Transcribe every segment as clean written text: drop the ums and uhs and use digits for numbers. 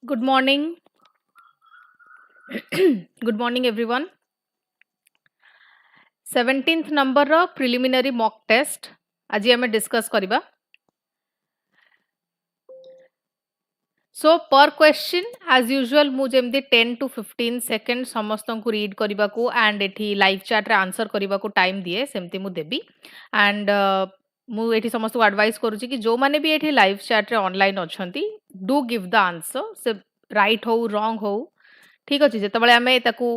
Good morning. Good morning, everyone. 17th number preliminary mock test. आज आम discuss करबा. So per question as usual मु जेमदी 10 to 15 second समस्त को रीड करबा को एंड एठी लाइव चैट रे आंसर करबा को टाइम दिए सेमती मु देबी एंड मु एठी समस्त को एडवाइस करूची कि जो माने भी एठी लाइव चैट रे ऑनलाइन अछंती डू गिव द आंसर से राइट हो रॉन्ग हो ठीक अछि जेतबळे आमे ताकू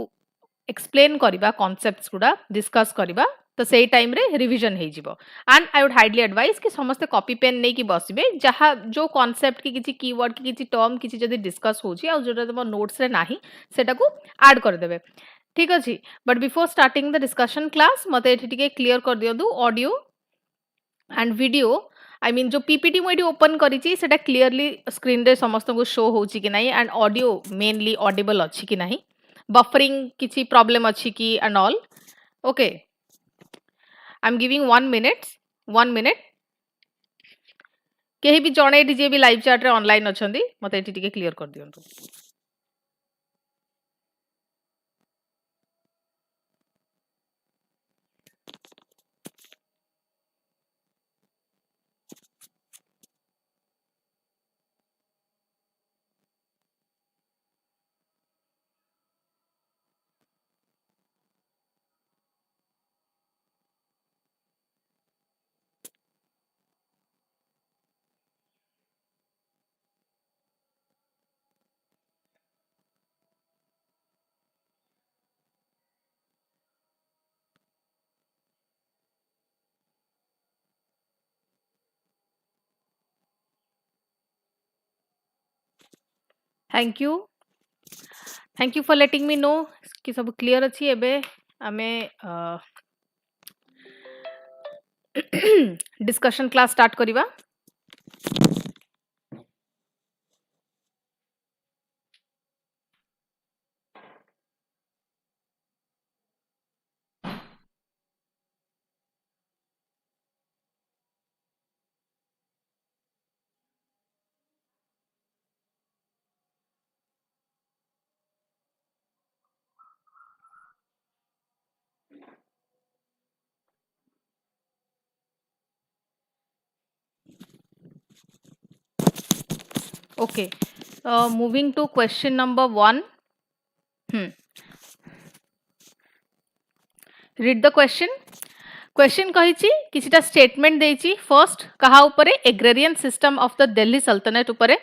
एक्सप्लेन करबा कांसेप्ट्स गुडा डिस्कस करबा तो सेही टाइम रे रिवीजन हे जिवो एंड आई वुड हाइडली एडवाइस कि समस्त कॉपी पेन नै कि बसिबे जहा जो कांसेप्ट की किछि कीवर्ड की किछि टर्म किछि जदी डिस्कस होछि आ जोटा तम नोट्स रे नाही सेटा को ऐड कर देबे ठीक अछि but before starting the discussion class मते एठी टिके क्लियर कर दियदु audio and video I mean जो पीपीटी मु एठी ओपन करिछि सेटा क्लियरली स्क्रीन रे समस्त को शो होछि कि नाही एंड ऑडियो मेनली ऑडिबल अछि कि नाही बफरिंग किछि प्रॉब्लम अछि कि and all okay I'm giving 1 minute. 1 minute. केही भी जणे एठी जे भी लाइव चैट रे ऑनलाइन अछंदी मते एठी टिके क्लियर कर दियंतु. Thank you. Thank you for letting me know कि सब क्लियर अछि एबे आमे डिस्कशन क्लास स्टार्ट करिवा. Okay. Moving to question number 1. Read the question. Question कहिछि किछिटा स्टेटमेंट देछि फर्स्ट कहा ऊपर agrarian system of the Delhi Sultanate ऊपर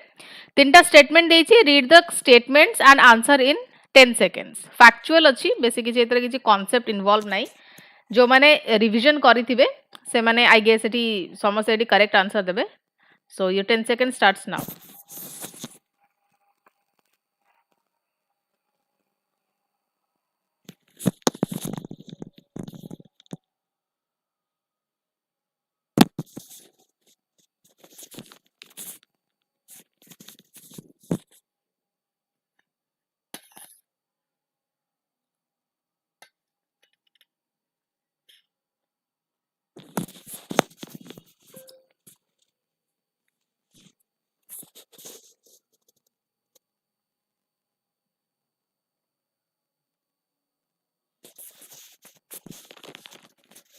तीनटा स्टेटमेंट देछि read the statements and answer in 10 seconds factual अछि बेसिक किछि एतरे किछि कांसेप्ट इन्वॉल्व नाही जो माने रिवीजन करिथिबे से माने आई गेस एटी समस्त एटी करेक्ट आंसर देबे so your 10 second starts now.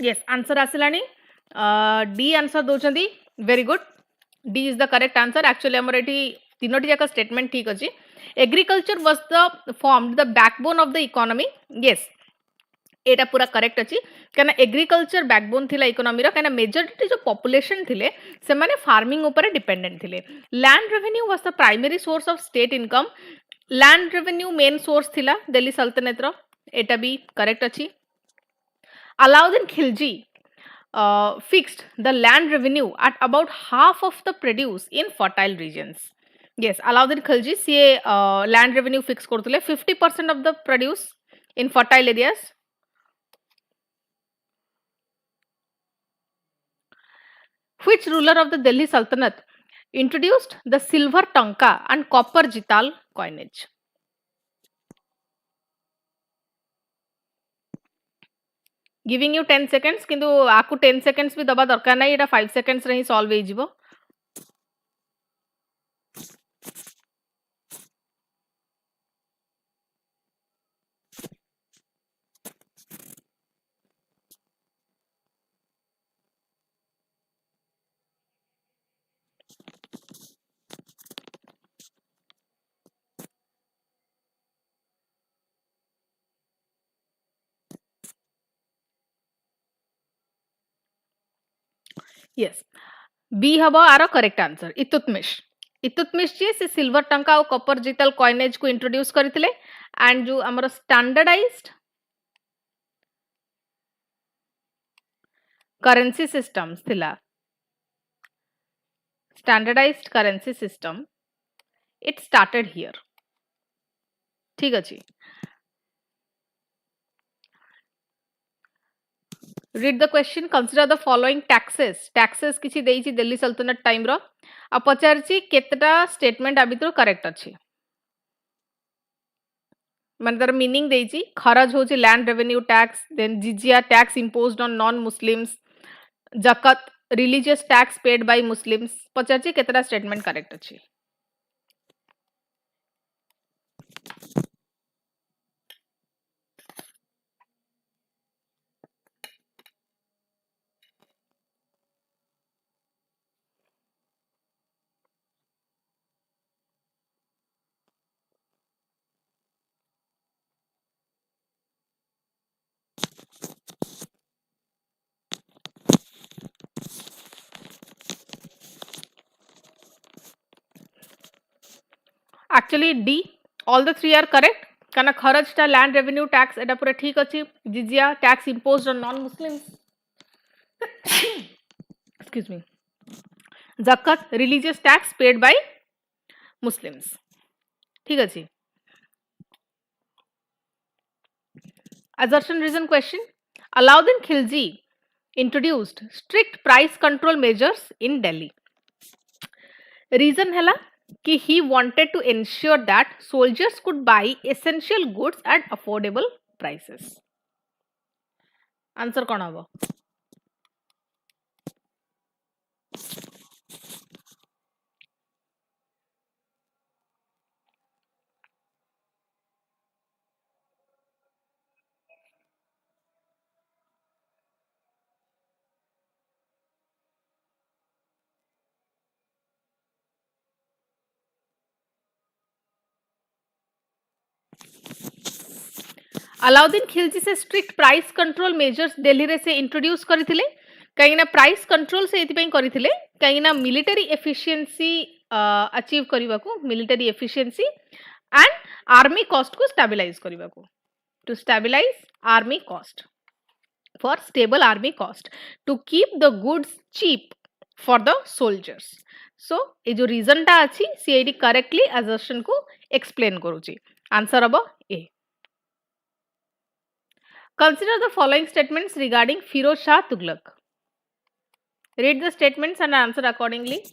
Yes, answer आसिलानी डी आंसर दोचंदी very good D is the correct answer actually हमर एठी तीनोटी जाका स्टेटमेंट ठीक अछि agriculture was the formed the backbone of the economy yes एटा पूरा करेक्ट अछि कना एग्रीकल्चर बैकबोन थिला इकोनॉमी रो कना मेजॉरिटी जो पॉपुलेशन थिले से माने फार्मिंग ऊपर डिपेंडेंट थिले land revenue was the primary source of state income land revenue main source थिला दिल्ली सल्तनत रो एटा भी करेक्ट अछि Alauddin Khilji fixed the land revenue at about half of the produce in fertile regions. Yes, Alauddin Khilji see land revenue fix korthule 50% of the produce in fertile areas. Which ruler of the Delhi Sultanate introduced the silver tanka and copper jital coinage? Giving you 10 seconds किंतु आपको 10 seconds भी दबा दरकार नहीं एटा 5 seconds रे ही solve हे जिवो yes B हबो आरो करेक्ट आंसर इतुतमिश इतुतमिश जी से सिल्वर टंका और कॉपर जितल कॉइनेज को इंट्रोड्यूस करथिले एंड जो हमर स्टैंडर्डाइज्ड करेंसी सिस्टम्स थिला standardized currency system it started here ठीक अछि read the question consider the following taxes किछि देइछि दिल्ली सल्तनत टाइम रो आ पचारछि केतटा स्टेटमेंट आ भितर करेक्ट अछि माने तार मीनिंग देइछि खरज होछि land revenue tax then jizya tax imposed on non Muslims zakat religious tax paid by Muslims पचारछि केतटा स्टेटमेंट करेक्ट अछि actually D all the three are correct kana kharaj ta land revenue tax eta pura ठीक अछि jizya tax imposed on non muslims excuse me zakat religious tax paid by muslims ठीक अछि assertion reason question Alauddin Khilji introduced strict price control measures in Delhi reason hela कि he wanted to ensure that soldiers could buy essential goods at affordable prices. Answer कौन हबो? अलाउद्दीन खिलजी से strict price control measures Delhi रे से introduce करथिले कहीं ना price control से एथि पई करथिले कहीं ना मिलिटरी एफिशिएंसी अचीव करबा को military efficiency and army cost को स्टेबलाइज करबा को to stabilize army cost for stable army cost to keep the goods cheap for the soldiers so ए जो रीजन टा अछि से एडी करेक्टली असर्शन को एक्सप्लेन करूची आंसर हबो ए Consider the following statements regarding Firoz Shah Tughlaq. Read the statements and answer accordingly.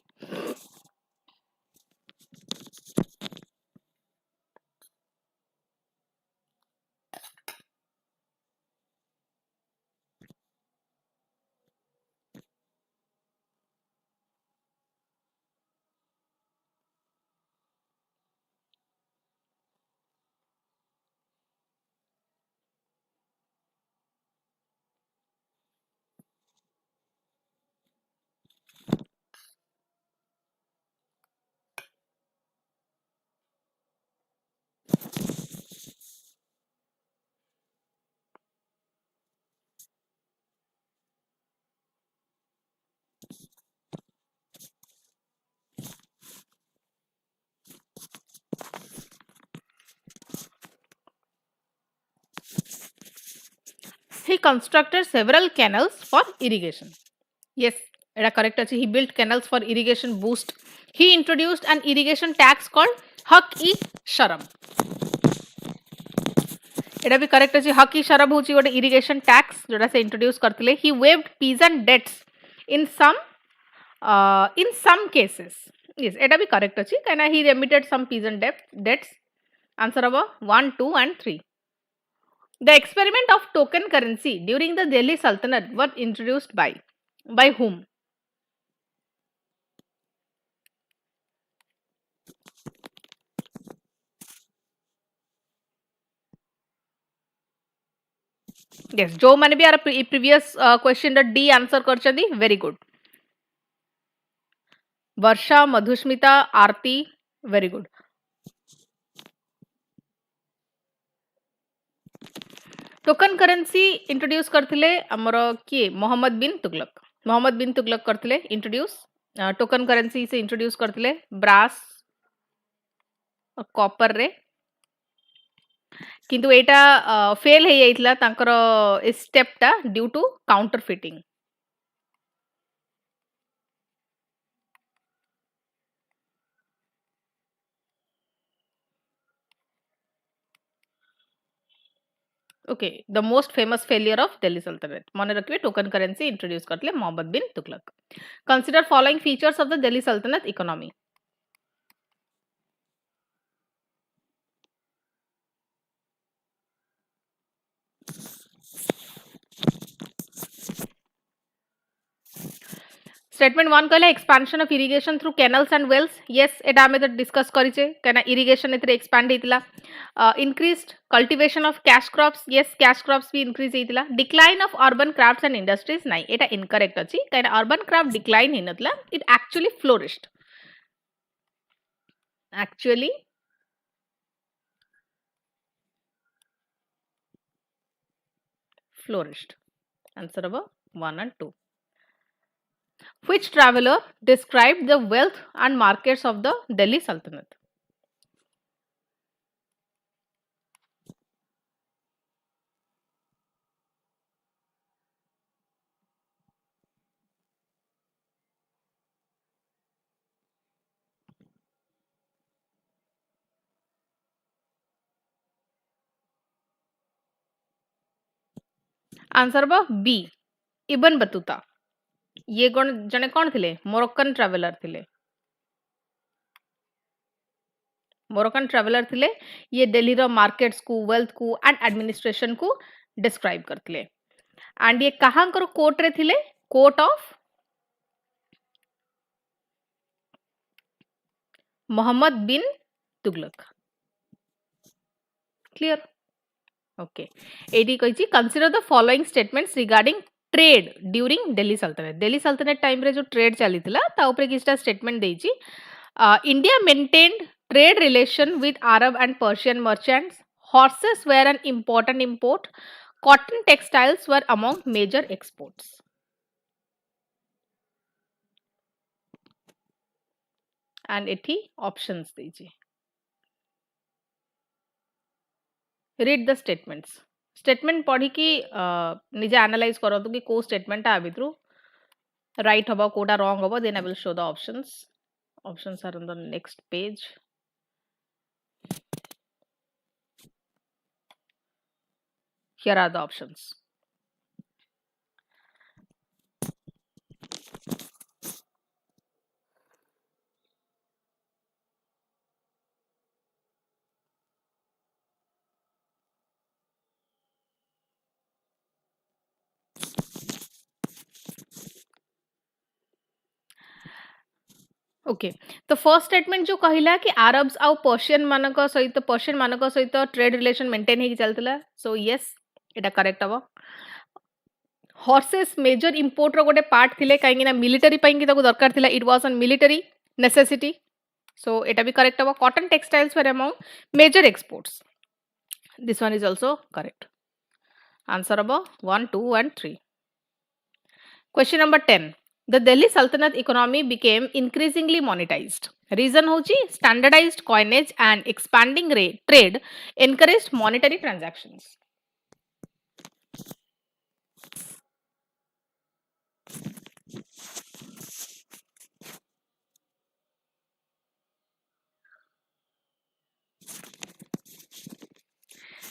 He constructed several canals for irrigation. Yes, এটা correct আছে. He built canals for irrigation boost. He introduced an irrigation tax called Haq-e-Sharab. এটা भी correct ଅଛି. Haq-e-Sharab होची ଗୋଟେ irrigation tax जोटा से introduce करथिले. He waived peasant debts in some cases. Yes, এটা भी correct अछि. काना he remitted some peasant debts. Answer हबो 1, 2 and 3. The experiment of token currency during the Delhi Sultanate was introduced by whom? Yes, जो मैंने भी आर previous question द D आंसर करछदी very good. Varsha Madhusmita Arati very good. Token currency introduce करथिले हमर किए मोहम्मद बिन तुगलक मोहम्मद बिन तुगलक करथिले इंट्रोड्यूस टोकन करेंसी से इंट्रोड्यूस करथिले ब्रास और कॉपर रे किंतु एटा फेल हे जाइतला तांकर स्टेप टा due to counterfeiting okay the most famous failure of Delhi Sultanate मन रखिए टोकन करेंसी इंट्रोड्यूस करथिले Mohammad bin Tughlaq consider following features of the Delhi Sultanate economy statement 1 कहले expansion of irrigation through canals and wells yes एटा हमें तो डिस्कस करिचे केना इरिगेशन एथरे expand हेतिला increased cultivation of cash crops yes cash crops भी इंक्रीज हेतिला decline of urban crafts and industries नाही एटा इनकरेक्ट अछि केना अर्बन क्राफ्ट डिक्लाइन हेनतला it actually flourished answer number 1 and 2 which traveler described the wealth and markets of the Delhi Sultanate answer बा B Ibn Battuta ये जने कौन थिले मोरक्कन ट्रैवलर थिले मोरक्कन ट्रैवलर थिले ये दिल्ली रो मार्केट्स को वेल्थ को एंड एडमिनिस्ट्रेशन को डिस्क्राइब करथिले एंड ये कहां करो कोर्ट रे थिले court of Mohammad bin Tughlaq clear okay एडी कहिची consider the following statements regarding trade during Delhi Sultanate time रे जो ट्रेड चलीथिला ता ऊपर किछटा स्टेटमेंट देइची India maintained trade relation with Arab and Persian merchants. Horses were an important import. Cotton textiles were among major exports. And ethi options deji. Read the statements. Statement पढ़ी कि निजे analyze करतु कि को statement आ भितरु right हबा Kota wrong हबा then I will show the options. Options are on the next page. Here are the options. Okay तो first statement जो कहिला कि अरब्स आउ पर्शियन मानक सहित ट्रेड रिलेशन मेंटेन हेकी चलतिला सो यस एटा करेक्ट हबो हॉर्सेस मेजर इंपोर्ट रो गोटे पार्ट थिले काहेकि ना मिलिटरी पई कि ताको दरकार थिला it was on military necessity so एटा भी करेक्ट हबो cotton textiles were among major exports this one is also correct answer हबो 1 2 and 3 question number 10 The Delhi Sultanate economy became increasingly monetized. Reason hoji standardized coinage and expanding trade encouraged monetary transactions.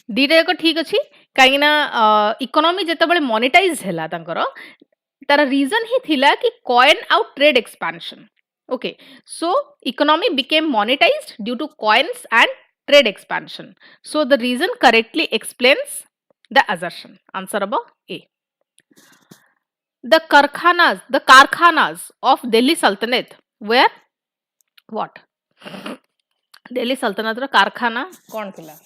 दीटा जाक ठीक अच्छी कहीं economy जितेबाला monetise है तार reason ही थिला कि coin out trade expansion okay so economy became monetised due to coins and trade expansion so the reason correctly explains the assertion answer अब A the karkhanas of Delhi Sultanate were what Delhi Sultanate रो कारखाना कौन थिला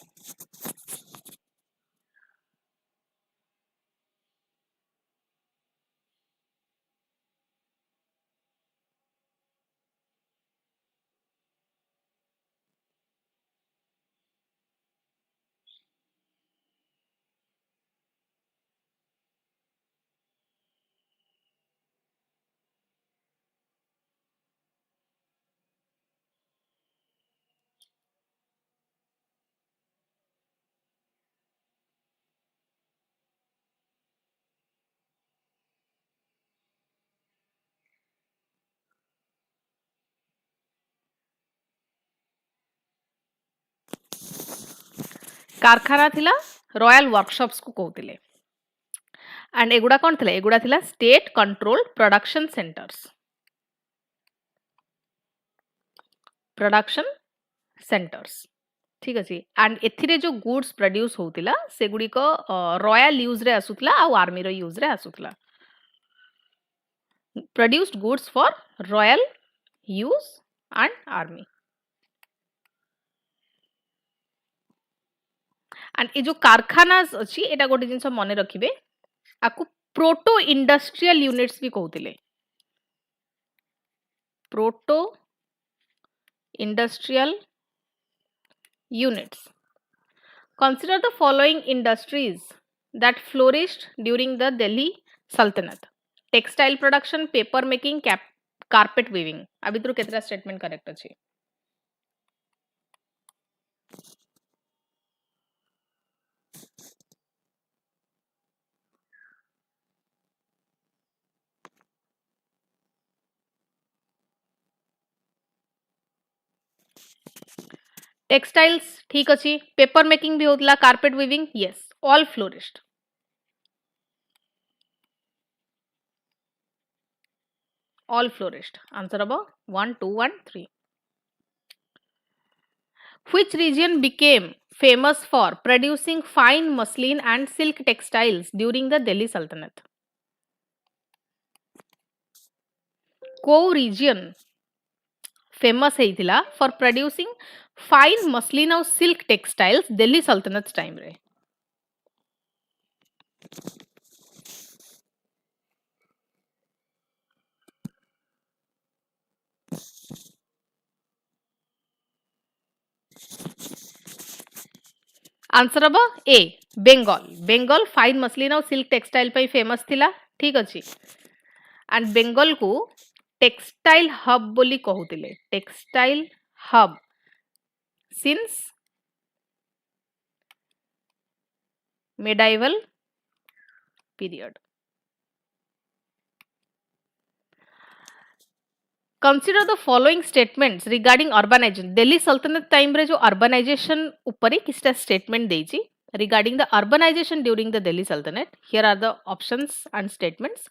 कारखाना थिला royal workshops को कहउतिले and एगुडा कोन थिला एगुडा थिला स्टेट कंट्रोल प्रोडक्शन सेंटर्स ठीक अछि एंड एथिरे जो गुड्स प्रोड्यूस होतिला सेगुडी को रॉयल यूज रे आसुतला आ आर्मी रो यूज रे आसुतला produced goods for royal use and army and ए जो कारखानास अछि एटा गोटे जिंस मने रखिबे आकु प्रोटो इंडस्ट्रियल यूनिट्स भी कहउतिले proto industrial units consider the following industries that flourished during the Delhi Sultanate textile production paper making carpet weaving आ भितर केतरा स्टेटमेंट करेक्ट अछि टेक्सटाइल्स ठीक अछि पेपर मेकिंग भी होतला carpet weaving yes all flourished all flourished answer about 1 2 1 3 which region became famous for producing fine muslin and silk textiles during the Delhi Sultanate को region famous हेइथिला for producing fine muslin और silk textiles Delhi Sultanate time रे answer हम ए Bengal fine muslin और silk textile पे famous थिला ठीक अछि एंड बेंगल को टेक्सटाइल हब बोली कहउतिले textile hub since medieval period consider the following statements regarding urbanization Delhi Sultanate time रे जो urbanization ऊपर किसटा statement देइछि regarding the urbanization during the Delhi Sultanate here are the options and statements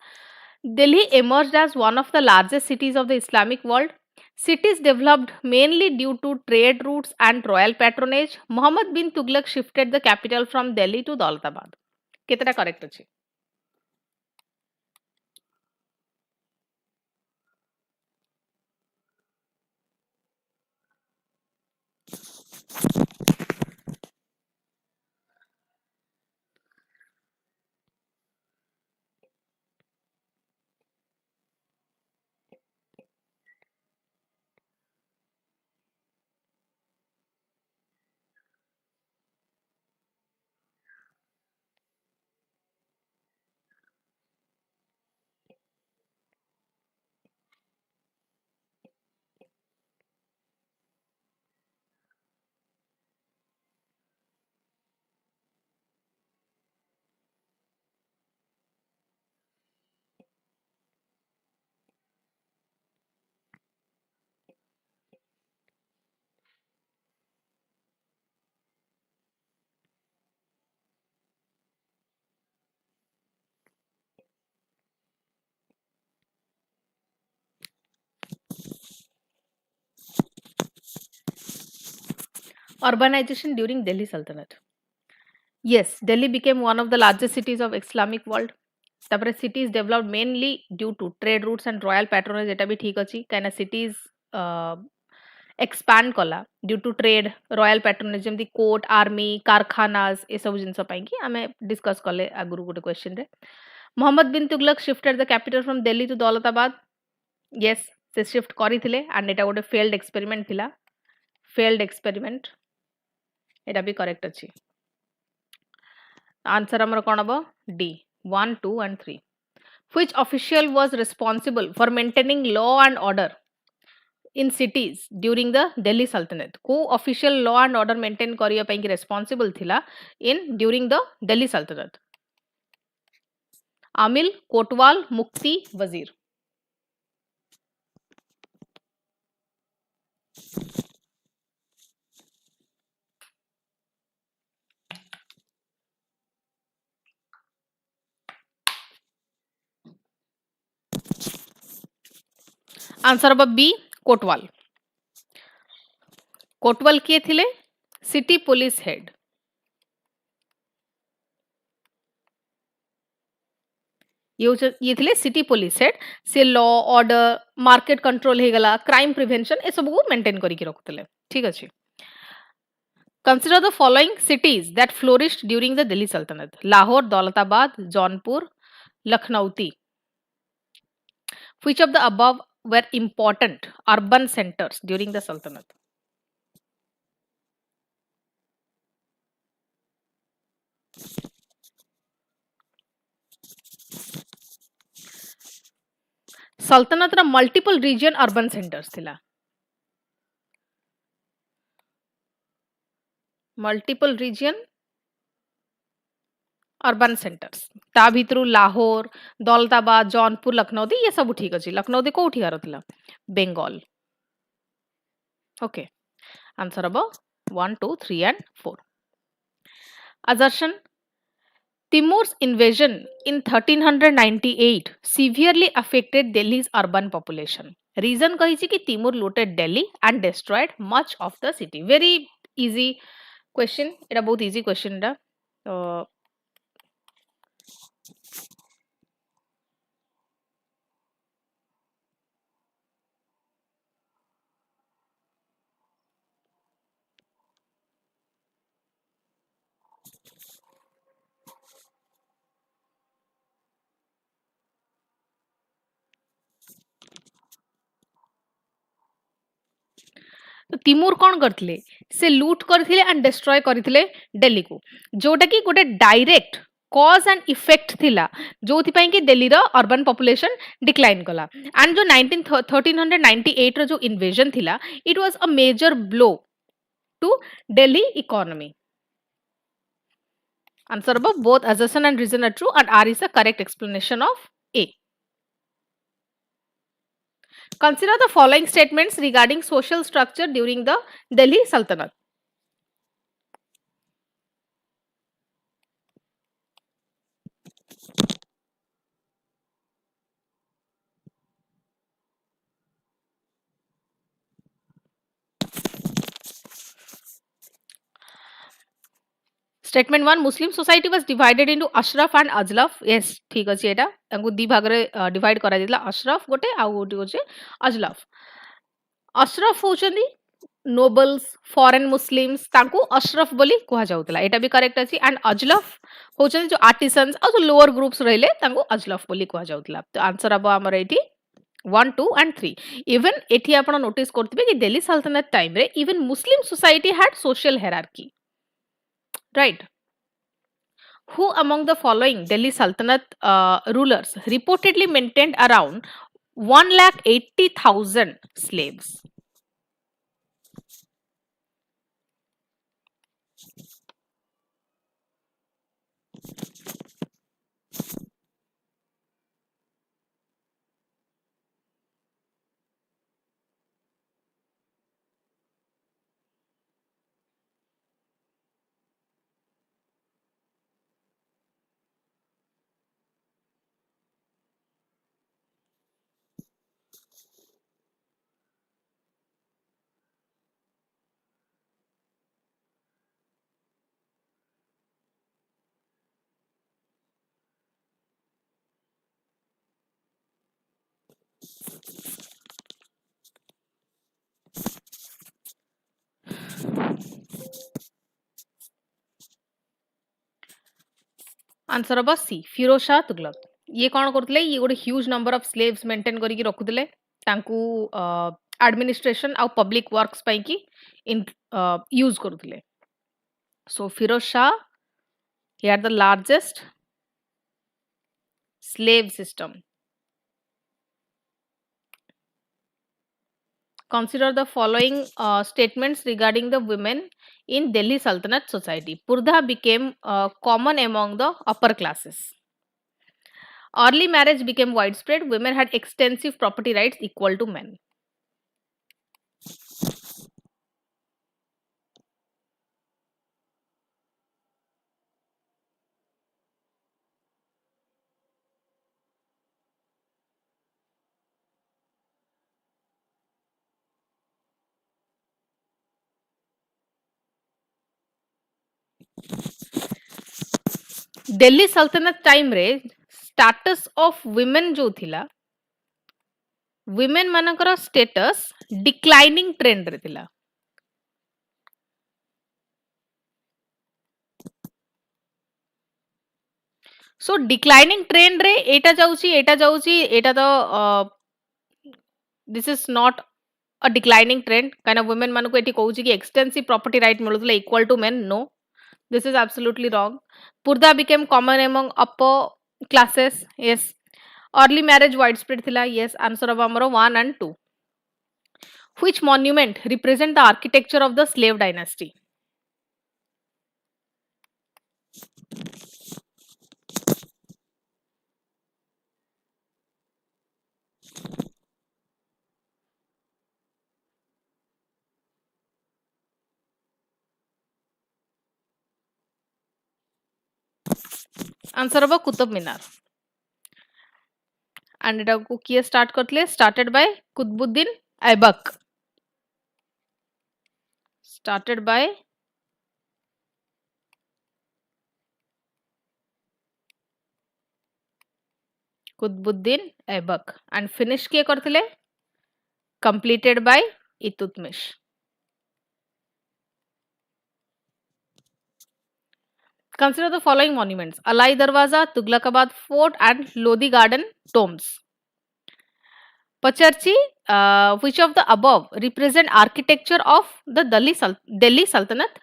Delhi emerged as one of the largest cities of the Islamic world cities developed mainly due to trade routes and royal patronage Muhammad bin Tughlaq shifted the capital from Delhi to Daulatabad केतेटा correct अछि Urbanization during Delhi Sultanate. Yes, Delhi became one of the largest cities of Islamic world. तापर cities developed mainly due to trade routes and royal patronage एटा भी ठीक अछि काना cities expand कला due to trade royal patronage जेमति court army कारखानास ए सब जिंस पई कि हमें डिस्कस कले आगुरु गोटे क्वेश्चन रे Mohammad bin Tughlaq shifted the capital from Delhi to Daulatabad yes से शिफ्ट करिथिले एंड एटा गोटे फेल्ड एक्सपेरिमेंट थिला फेल्ड एक्सपेरिमेंट एटा भी करेक्ट अछि आंसर हमर कोन हबो D 1 2 and 3 which official was responsible for maintaining law and order in cities during the Delhi Sultanate को official law and order maintain करिया पई कि responsible थिला in during the Delhi Sultanate आमिल कोटवाल मुक्ति वजीर आंसर हम बी कोटवाल। कोटवाल किए थिले सिटी पुलिस हेड। ये थिले सिटी पुलिस हेड। से लॉ ऑर्डर मार्केट कंट्रोल हे गला क्राइम प्रिवेंशन ए सब को मेंटेन करके रखुतले। ठीक अछि। Consider the following cities that flourished during the Delhi Sultanate: Lahore, Daulatabad, Jaunpur, Lakhnauti. Which of the above were important urban centers during the Sultanate? Sultanate रा multiple region urban centers थिला। Multiple region urban centers ता भितरु लाहौर, दौलताबाद, जौनपुर, लखनऊ ये सब ठीक अछि। लखनऊ कोठी हार थिला बेंगल। ओके आंसर अब 1 2 3 and 4। Assertion: Timur's invasion in 1398 severely affected Delhi's urban population. Reason कही कि Timur looted Delhi and destroyed much of the city. Very easy question. এটা बहुत easy question এটা। तिमुर कौन करथिले से लूट करथिले एंड डिस्ट्रॉय करथिले दिल्ली को जोटा कि गोटे डायरेक्ट कॉज एंड इफेक्ट थिला जोथि पई कि दिल्ली रो अर्बन पॉपुलेशन डिक्लाइन कला एंड जो 1398 रो जो इन्वेजन थिला it was a major blow to Delhi economy. Answer above both assertion and reason are true and R is the correct explanation of A. Consider the following statements regarding social structure during the Delhi Sultanate. Statement 1 Muslim society was divided into Ashraf and Ajlaf. Yes, ठीक अछि एटा तांको दी भाग रे divide करा दिला अशरफ गोटे आ गोटे होचे Ajlaf. Ashraf होचंदी nobles foreign Muslims तांको अशरफ बोली कुहा जाउतला एटा भी करेक्ट अछि एंड अजलफ होचंदी जो आर्टिसंस आ जो लोअर ग्रुप्स रहले तांको अजलफ बोली कुहा जाउतला। तो आंसर अब हमर एठी 1 2 and 3 इवन एठी आपण नोटिस करथिबे कि दिल्ली सल्तनत टाइम रे even Muslim society had social hierarchy right. Who among the following Delhi Sultanate rulers reportedly maintained around 1,80,000 slaves? Answer अब सी फिरोज शाह तुगलक। ये कौन करथिले ये गोटे huge number of slaves maintain करिक रखुथिले तांकू एडमिनिस्ट्रेशन आ पब्लिक वर्क्स पई की यूज करुथिले। So Firoz Shah he had the largest slave system. Consider the following statements regarding the women in Delhi Sultanate society. Purdha became common among the upper classes. Early marriage became widespread. Women had extensive property rights equal to men. Delhi Sultanate time रे status of women जो थिला women मानकर status declining trend रे थिला सो declining trend रे एटा जाउची एटा तो this is not a declining trend kind of women manku eti कहूची कि extensive property right मिलुतला equal to men no this is absolutely wrong purda became common among upper classes yes early marriage widespread thila yes answer of amaro 1 and 2 which monument represent the architecture of the slave dynasty answer of Qutub Minar and এটা को किए start करतले started by Qutbuddin Aibak started by Qutbuddin Aibak and finish किए करतले completed by Iltutmish consider the following monuments Alai Darwaza Tughlaqabad Fort and Lodi Garden tombs Pacharchi, which of the above represent architecture of the Delhi Sultanate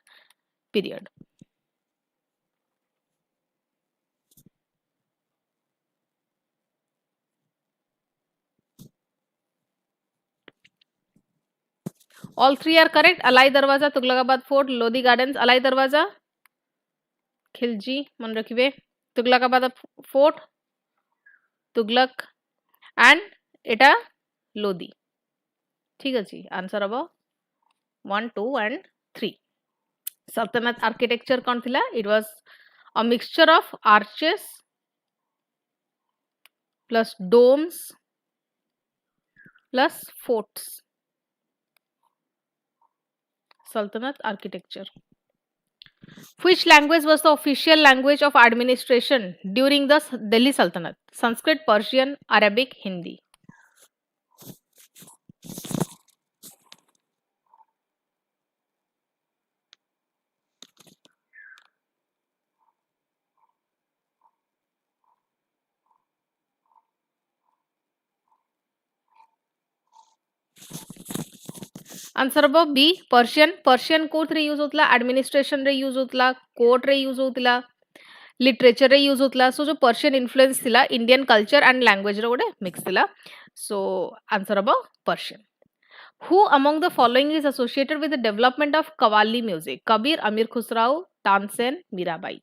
period? All three are correct. Alai Darwaza, Tughlaqabad Fort, Lodi Gardens, Alai Darwaza, Khalji, मन रखिए Tughlaqabad Fort, Tughlaq and Etah Lodi. ठीक अछि answer अब 1 2 and 3 Sultanate architecture कौन थिला it was a mixture of arches plus domes plus forts Sultanate architecture which language was the official language of administration during the Delhi Sultanate Sanskrit Persian Arabic Hindi answer अब B Persian Persian court रे use होतला administration रे use होतला court रे use होतला literature रे use होतला सो जो पर्शियन इन्फ्लुएंस थिला इंडियन कल्चर एंड लैंग्वेज रे गोटे मिक्स थिला सो आंसर अब Persian who among the following is associated with the development of qawwali music kabir amir khusrau tansen mirabai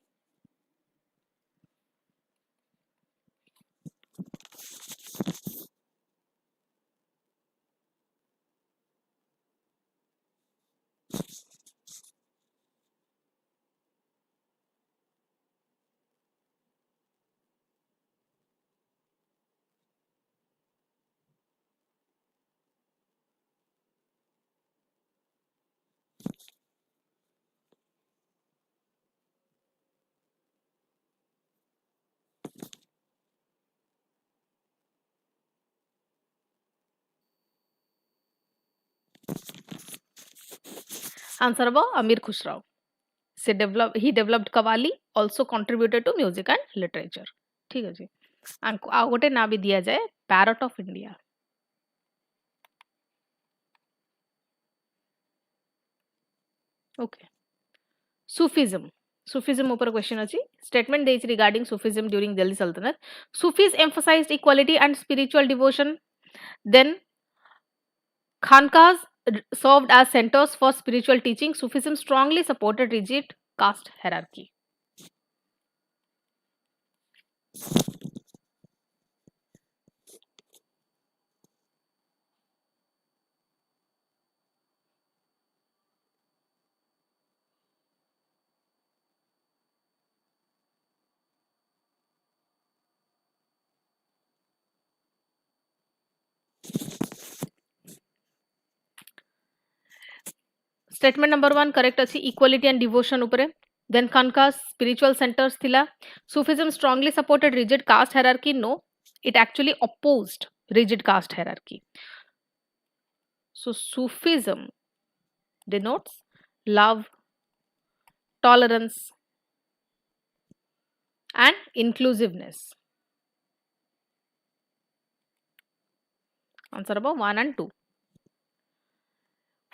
answer अब amir khusrau he developed qawwali also contributed to music and literature ठीक अछि आ गोटे ना भी दिया जाए parrot of india okay Sufism ऊपर question अछि स्टेटमेंट देइछ regarding Sufism during Delhi Sultanate Sufis emphasized equality and spiritual devotion then Khanqahs served as centers for spiritual teaching Sufism strongly supported rigid caste hierarchy statement number 1 correct अछि equality and devotion उपरे Then Khanqahs spiritual centers thila. Sufism strongly supported rigid caste hierarchy. No, it actually opposed rigid caste hierarchy. So Sufism denotes love, tolerance, and inclusiveness. Answer about 1 and 2.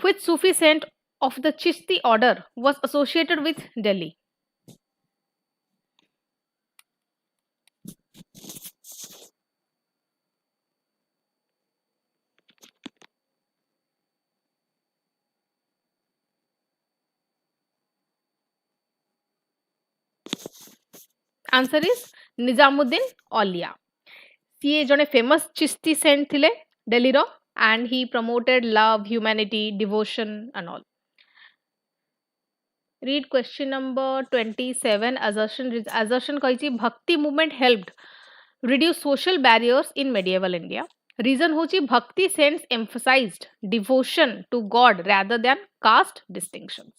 Which Sufi saint of the Chishti order was associated with Delhi? Answer is Nizamuddin Aulia. ସିଏ ଜଣେ famous Chishti saint ଥିଲେ Delhi and he promoted love, humanity, devotion and all. Read question number 27. Assertion କହିଛି Bhakti movement helped reduce social barriers in medieval India. Reason होची Bhakti saints emphasized devotion to God rather than caste distinctions.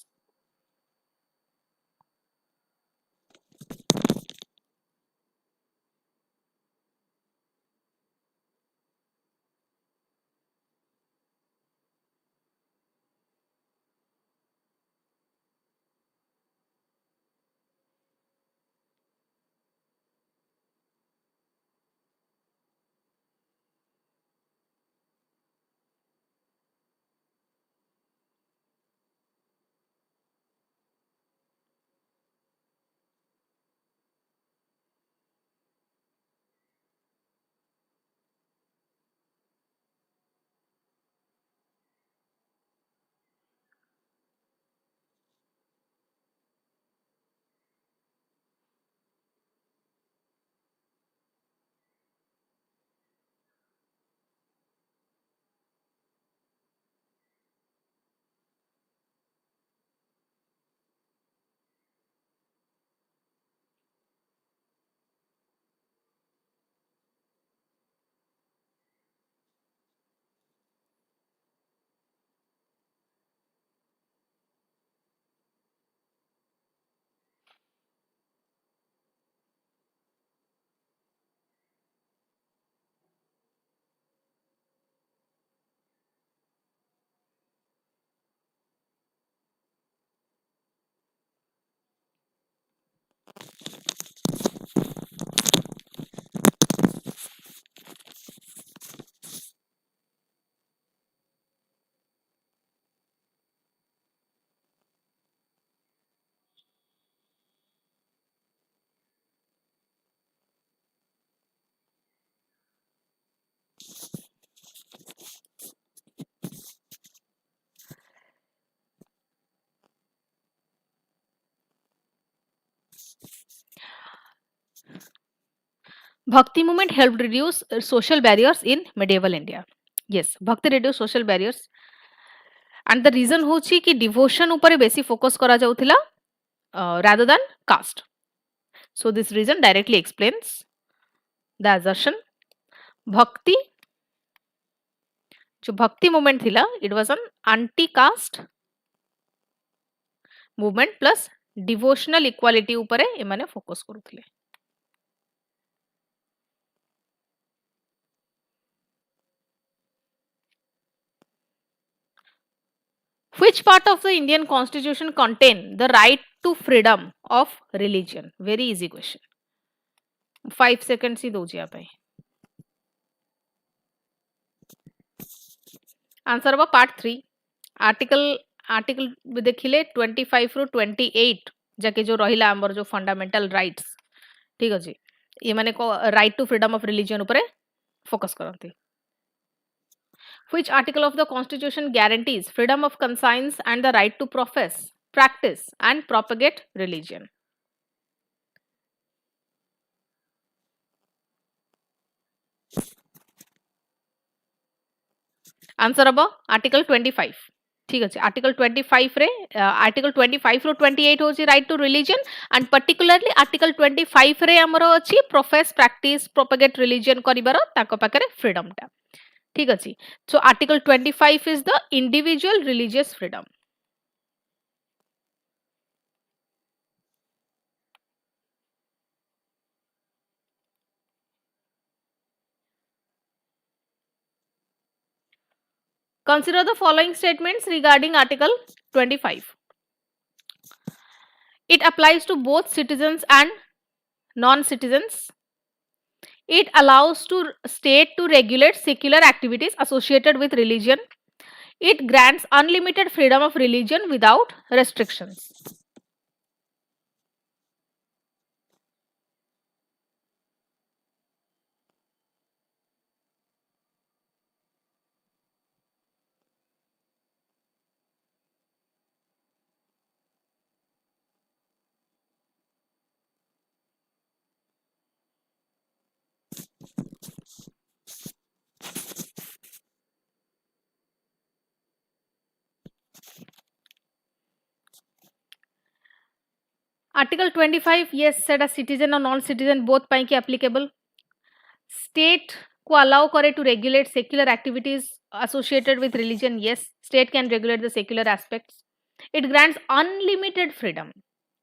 Bhakti movement helped reduce social barriers in medieval India. Yes, Bhakti reduced social barriers. And the reason होची कि devotion ऊपर बेसी focus करा जाउथिला rather than caste. So this reason directly explains the assertion. Bhakti, जो Bhakti movement थिला, it was an anti-caste movement plus devotional equality ऊपर एमाने focus करुथिले. Which part of the Indian constitution contain the right to freedom of religion? Very easy question. 5 seconds he doji आप answer होगा part 3. Article देखिले 25 रु 28 जाके जो रहिला हमर जो फंडामेंटल राइट्स ठीक अछि ये माने को right to freedom of religion ऊपर फोकस करंती. Which article of the constitution guarantees freedom of conscience and the right to profess, practice and propagate religion? Answer हम आर्टिकल 25. ठीक अच्छे आर्टिकल 25 रे आर्टिकल 25 रो 28 होची right to religion and particularly article 25 रे हमरो अछि प्रोफेस प्रैक्टिस प्रोपेगेट रिलीजन करिवार ताको पाकरे फ्रीडम टा ठीक अछि. So article 25 is the individual religious freedom. Consider the following statements regarding Article 25. It applies to both citizens and non-citizens. It allows to state to regulate secular activities associated with religion. It grants unlimited freedom of religion without restrictions. Article 25, yes, said a citizen or non-citizen both ପାଇଁ କି applicable. State को allow करे to regulate secular activities associated with religion. Yes, state can regulate the secular aspects. It grants unlimited freedom.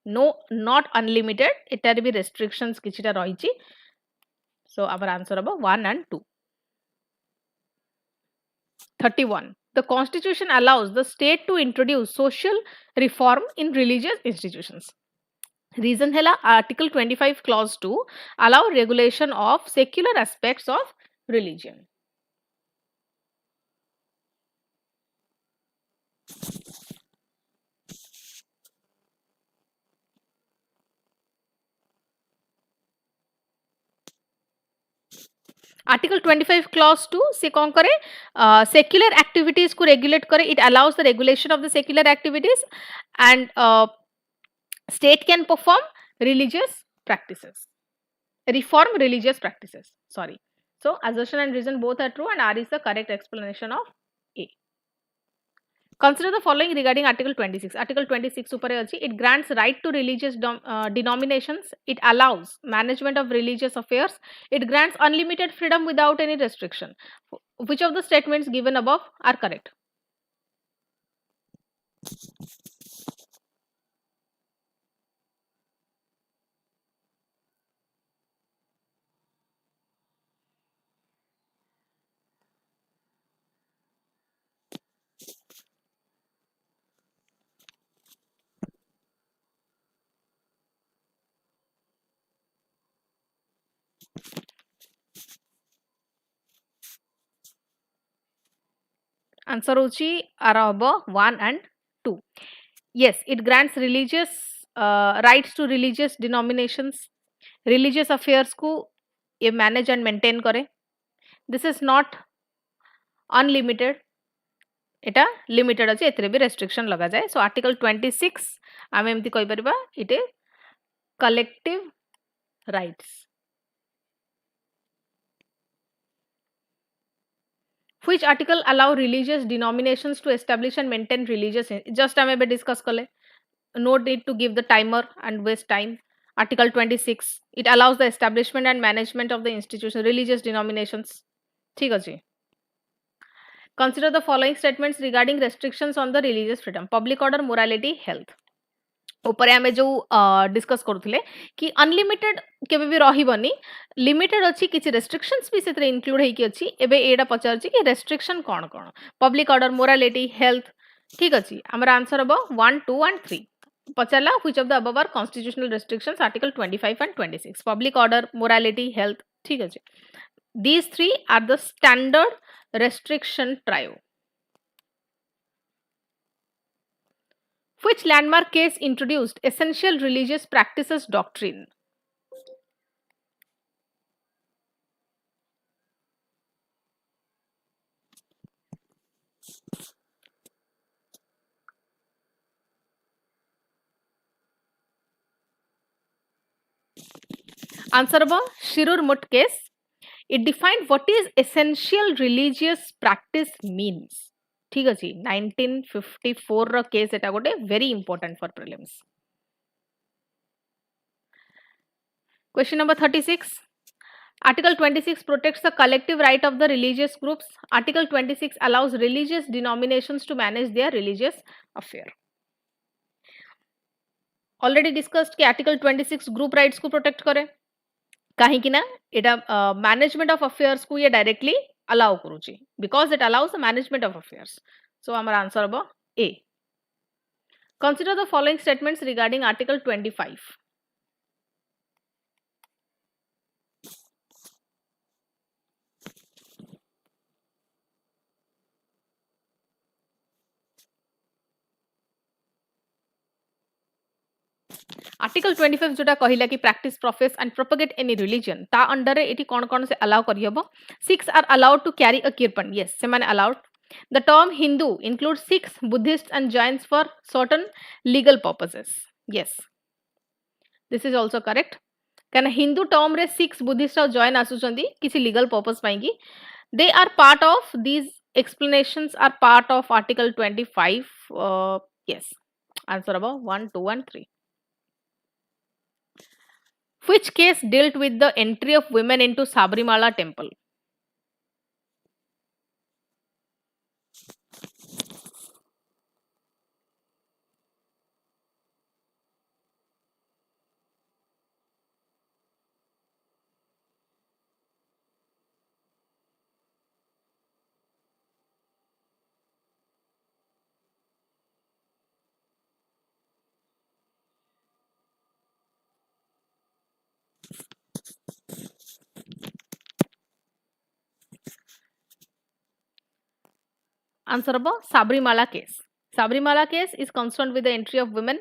No, not unlimited. Etar be restrictions kichita rahichi. So our answer about 1 and 2. 31. The Constitution allows the state to introduce social reform in religious institutions. Reason hela Article 25 clause 2 allow regulation of secular aspects of religion. Article 25 clause 2 से कौन करे secular activities को regulate करे. It allows the regulation of the secular activities and state can perform religious practices, reform religious practices. Sorry. So assertion and reason both are true and R is the correct explanation of A. Consider the following regarding Article 26. Article 26 upare achi. It grants right to religious denominations. It allows management of religious affairs. It grants unlimited freedom without any restriction. Which of the statements given above are correct? Answer hochi ara hobo 1 and 2. Yes, it grants religious rights to religious denominations. Religious affairs को ये manage and maintain करे. This is not unlimited. Etah limited अछि एतरे भी restriction लगा जाए. So article 26 आमे एमती कहि परबा it is collective rights. Which article allow religious denominations to establish and maintain religious? Just आमे बे डिस्कस कले. No need to give the timer and waste time. Article 26 it allows the establishment and management of the institution religious denominations. ठीक अछि. Consider the following statements regarding restrictions on the religious freedom. Public order, morality, health. ऊपर आमे जो discuss करूथिले कि unlimited केबे भी रहिबनी limited अछि किछि रेस्ट्रिक्शंस भी सेतरे इंक्लूड हेकी अछि. एबे एडा पचारछि कि रेस्ट्रिक्शन कोन कोन. Public order, morality, health. ठीक अछि. हमर आंसर हबो 1 2 and 3. पचारला which of the above are constitutional restrictions article 25 and 26. Public order, morality, health. ठीक अछि. These three are the standard restriction trio. Which landmark case introduced essential religious practices doctrine? Answerable Shirur Mutt case. It defined what is essential religious practice means. ठीक अछि 1954 रो case एटा गोटे very important for prelims. Question number 36. Article 26 protects the collective right of the religious groups. Article 26 allows religious denominations to manage their religious affair. Already discussed कि Article 26 group rights को protect करे. काहे कि ना एटा management of affairs को ये directly allow करूची because it allows the management of affairs. So our answer होबो A. Consider the following statements regarding Article 25. Article 25 जोटा कहिला कि practice, profess and propagate any religion ता अंडर रे एटी कोन से allow करि हबो. Sikhs are allowed to carry a kirpan. Yes, से माने allowed. The term Hindu includes Sikhs, Buddhists and Jains for certain legal purposes. Yes, this is also correct. Can Hindu term रे Sikhs, Buddhists और Jain आसुचंदी किसी legal purpose पाएंगी. They are part of these explanations are part of Article 25. Yes, answer about 1, 2 and 3. Which case dealt with the entry of women into Sabrimala temple? Answer about Sabrimala case. Sabrimala case is concerned with the entry of women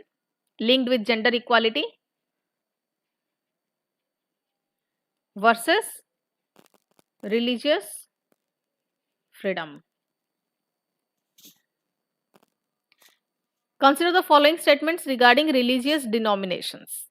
linked with gender equality versus religious freedom. Consider the following statements regarding religious denominations.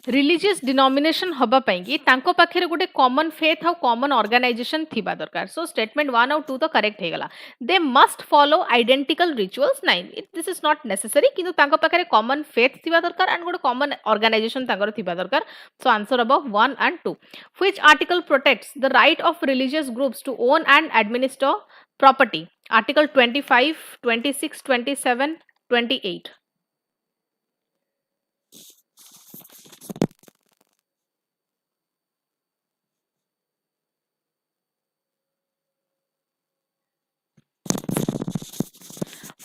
Religious denomination हबा पाएंगी तांको पाखरे गोटे common faith और common organisation थिबा दरकार. So statement 1 और 2 तो करेक्ट हे गला. They must follow identical rituals. Nine this is not necessary किंतु तांको पाखरे कॉमन फेथ थिबा दरकार एंड गोटे कॉमन ऑर्गेनाइजेशन तांकर थिबा दरकार. So answer above 1 and 2. Which article protects the right of religious groups to own and administer property? Article 25, 26, 27, 28.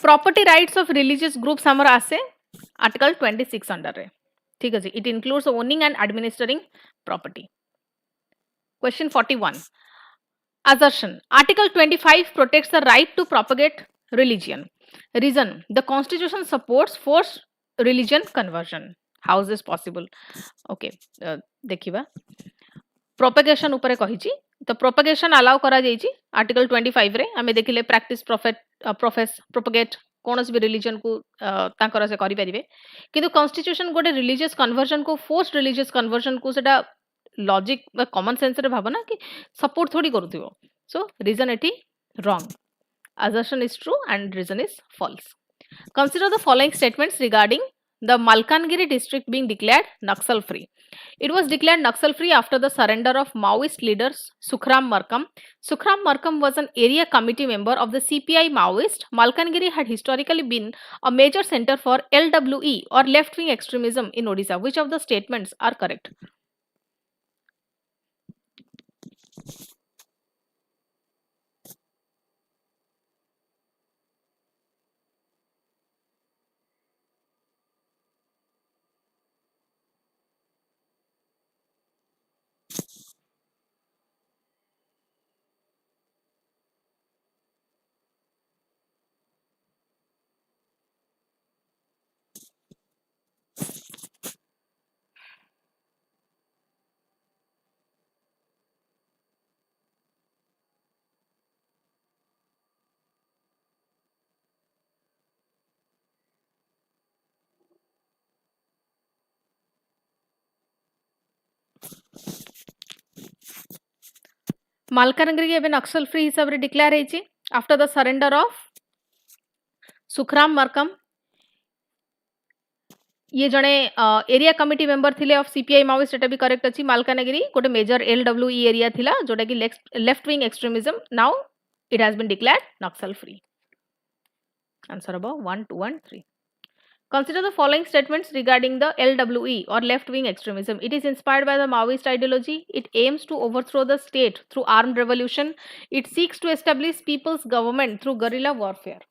Property rights of religious groups हमर आसे आर्टिकल 26 अंडर रे. ठीक अछि. It includes owning and administering property. Question 41. Assertion. Article 25 protects the right to propagate religion. Reason. The constitution supports forced religion conversion. How is this possible? Okay, देखिबा. Propagation ऊपर कहिची तो propagation allow करा जाइची article 25 रे. हमें देखिले practice, profess, propagate conus भी religion को तांकर से करि परिबे. किंतु कॉन्स्टिट्यूशन गोटे रिलीजियस कन्वर्जन को, फोर्स्ड रिलीजियस कन्वर्जन को सेटा लॉजिक कॉमन सेंस रे भावना कि सपोर्ट थोड़ी करूथिबो. सो रीजन एटी wrong. assertion is true and reason is false. Consider the following statements regarding the Malkangiri district being declared Naxal free. It was declared Naxal free after the surrender of Maoist leaders Sukhram Markam. Sukhram Markam was an area committee member of the CPI Maoist. Malkangiri had historically been a major center for LWE or left-wing extremism in Odisha. Which of the statements are correct? Malkangiri even Naxal free हिसाब रे declare हेची after the surrender of Sukhram Markam. ये जड़े area committee member थिले of CPI Maoist एटा भी correct अछि मालकानगिरी गोटे major LWE area थिला जोटा कि left wing extremism now it has been declared Naxal free answer अब 1 2 1 3 Consider the following statements regarding the LWE or left wing extremism. It is inspired by the Maoist ideology. It aims to overthrow the state through armed revolution. It seeks to establish people's government through guerrilla warfare.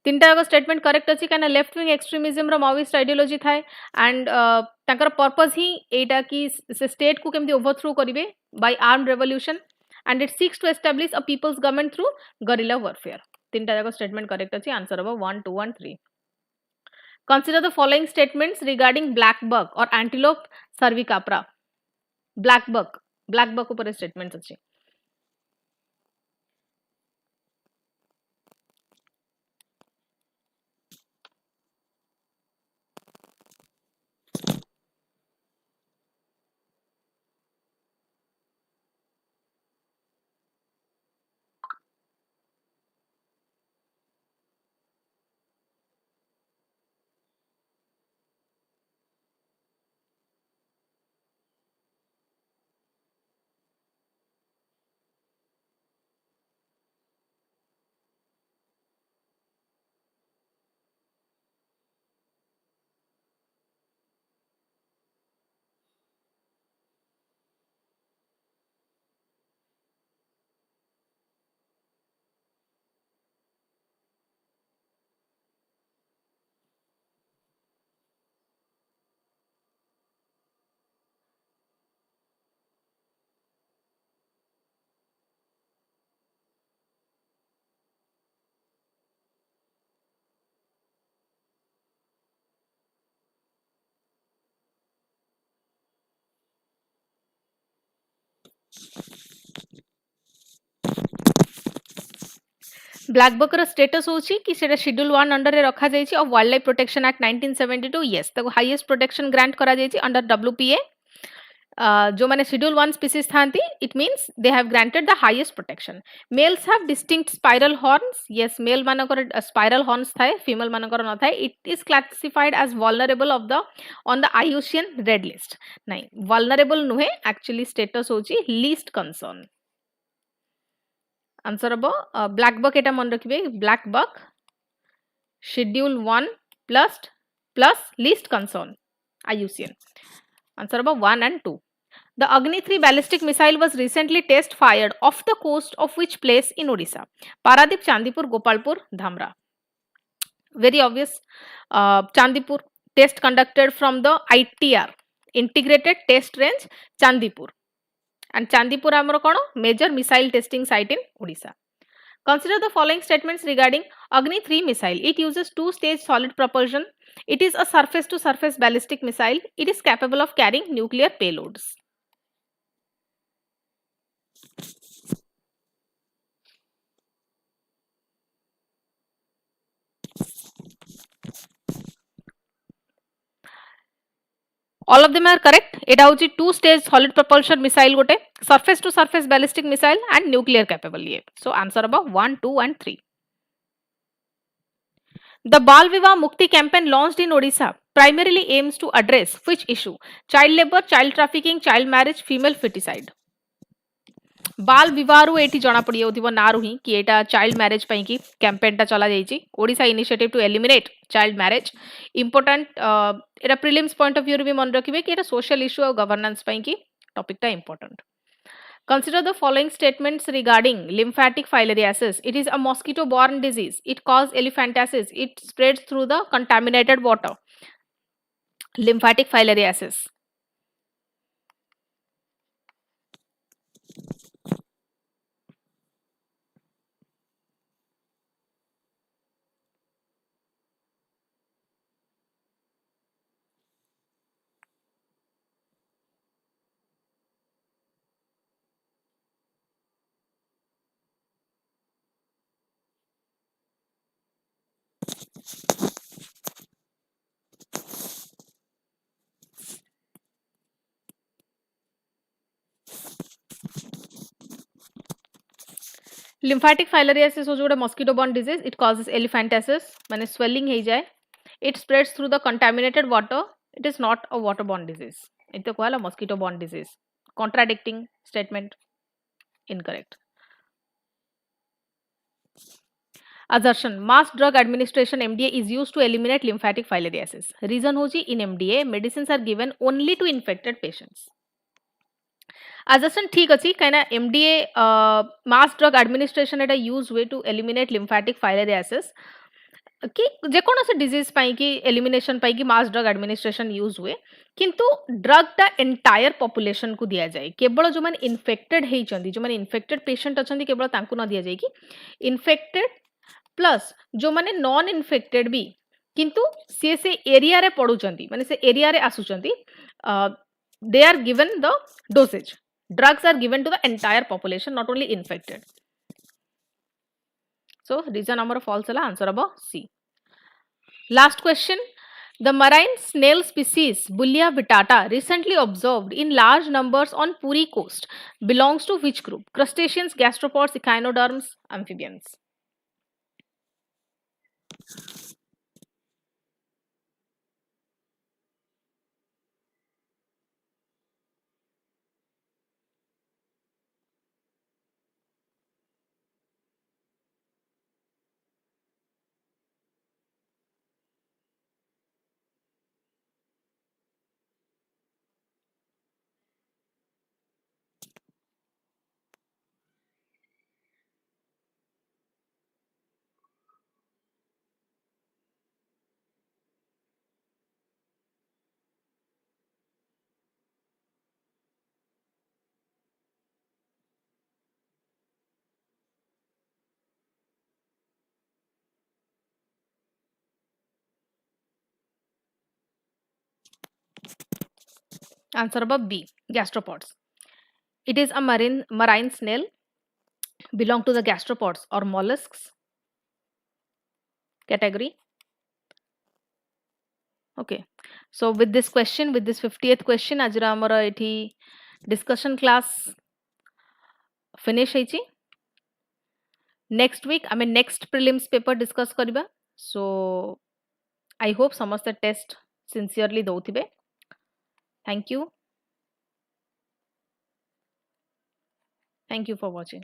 तीनटा जाक statement correct अछि काना left wing extremism रो Maoist ideology थाए and तांकर purpose ही एटा कि से स्टेट को केमती ओवरथ्रो करिवे by armed revolution and it seeks to establish a people's government through guerrilla warfare. तीनटा जाक स्टेटमेंट करेक्ट अछि आंसर अब 1 2 1 3. Consider the following statements regarding black buck or antelope cervicapra. Black buck ऊपर statements अछि. Black buck रो status होची कि सेटा शेड्यूल 1 अंडर रे रखा जायछि of wild life protection act 1972. Yes ताको हाईएस्ट प्रोटेक्शन ग्रांट करा जायछि अंडर डब्ल्यूपीए. जो माने शेड्यूल 1 स्पीसीज थांती it means they have granted the highest protection. Males have distinct spiral horns. Yes male मानकर स्पाइरल हॉर्न्स थाए फीमेल मानकर न थाए. It is classified as vulnerable of the on the IUCN red list. नहीं vulnerable नुहे actually status होची least concern. Answer अब black buck एटा मन रखिबे black buck schedule 1 plus least concern IUCN. Answer अब 1 and 2. The Agni 3 ballistic missile was recently test fired off the coast of which place in Odisha? Paradip, Chandipur, Gopalpur, Dhamra. Very obvious. Chandipur. Test conducted from the ITR Integrated Test Range Chandipur. And Chandipur amar kono major missile testing site in Odisha. Consider the following statements regarding Agni 3 missile. It uses two-stage solid propulsion. It is a surface-to-surface ballistic missile. It is capable of carrying nuclear payloads. All of them are correct. It is two-stage solid propulsion missile gote, surface-to-surface ballistic missile and nuclear capable. So answer about 1, 2 and 3. The Bal Vivah Mukti campaign launched in Odisha primarily aims to address which issue? Child labor, child trafficking, child marriage, female feticide. बाल विवाह रु एठी जणा पड़ी होतिबो नारु ही कि एटा child marriage पई की कैंपेन टा चला जाईची Odisha initiative to eliminate child marriage important एटा प्रीलिम्स पॉइंट ऑफ व्यू रे भी मन रखिबे कि एटा सोशल इशू और गवर्नेंस पई की टॉपिक टा important. Consider the following statements regarding lymphatic filariasis. It is a mosquito-borne disease. It causes elephantiasis. It spreads through the contaminated water. Lymphatic filariasis. lymphatic filariasis हो जोटा mosquito borne disease, it causes elephantiasis माने swelling हो जाए, it spreads through the contaminated water, it is not a waterborne disease, इतो कहला mosquito borne disease, contradicting statement, incorrect. Assertion, mass drug administration MDA is used to eliminate lymphatic filariasis. Reason हो जी, in MDA medicines are given only to infected patients. Assertion ठीक अच्छी कहना MDA mass drug administration Etah use way to eliminate lymphatic filariasis कि जेकोनोसी disease पाई कि elimination पाई कि mass drug administration use हुए किंतु drug टा एंटायर पॉपुलेशन को दिया जाए केवल जो माने इन्फेक्टेड हेइचंदी जो माने इन्फेक्टेड पेशेंट अछंदी केवल तांकु न दिया जाए कि इन्फेक्टेड प्लस जो माने नॉन इन्फेक्टेड भी किंतु से एरिया रे पडुचंदी माने से एरिया रे आसुचंदी they are given the dosage drugs are given to the entire population not only infected. So reason number false hala, answer about C. Last question, the marine snail species Bullia vittata recently observed in large numbers on Puri coast belongs to which group? Crustaceans, gastropods, echinoderms, amphibians. Answer about B, gastropods. It is a marine snail, belong to the gastropods or mollusks category. Okay, so with this question, with this 50th question, ajra amara ethi discussion class finish heichi. Next week आमे next prelims paper discuss करिबा. So I hope समस्त test sincerely दउथिबे. Thank you. Thank you for watching.